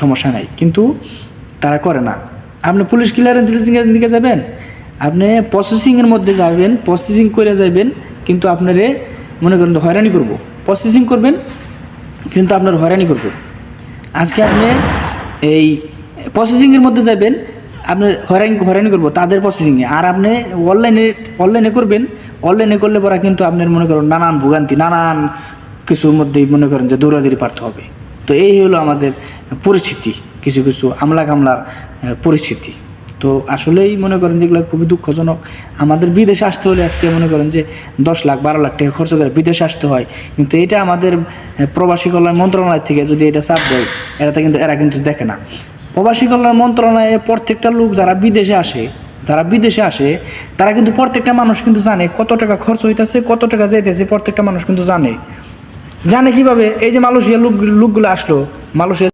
সমস্যা নাই, কিন্তু তারা করে না। আপনি পুলিশ ক্লিয়ারেন্সের দিকে যাবেন, আপনি প্রসেসিংয়ের মধ্যে যাবেন, প্রসেসিং করে যাবেন, কিন্তু আপনারে মনে করেন হয়রানি করব। প্রসেসিং করবেন কিন্তু আপনার হয়রানি করব। আজকে আপনি এই প্রসেসিংয়ের মধ্যে যাবেন, আপনার হয়রানি করবো তাদের প্রসেসিংয়ে। আর আপনি অনলাইনে করবেন, অনলাইনে করলে পরে কিন্তু আপনার মনে করেন নানান ভোগান্তি, নানান কিছুর মধ্যেই মনে করেন যে দৌড়াদৌড়ি পারতে হবে। তো এই হলো আমাদের পরিস্থিতি, কিছু কিছু আমলা কামলার পরিস্থিতি। তো আসলেই মনে করেন যেগুলো খুবই দুঃখজনক। আমাদের বিদেশে আসতে হলে আজকে মনে করেন যে 10 লাখ 12 লাখ টাকা খরচ করে বিদেশে আসতে হয়, কিন্তু এটা আমাদের প্রবাসী কল্যাণ মন্ত্রণালয় থেকে যদি এটা চাপ দেয়, এরা কিন্তু দেখে না। প্রবাসী কল্যাণ মন্ত্রণালয়ে প্রত্যেকটা লোক যারা বিদেশে আসে তারা কিন্তু প্রত্যেকটা মানুষ কিন্তু জানে কত টাকা খরচ হইতেছে, কত টাকা যাইতেছে, প্রত্যেকটা মানুষ কিন্তু জানে। কিভাবে? এই যে মালয়েশিয়ার লোকগুলো আসলো, মালয়েশিয়া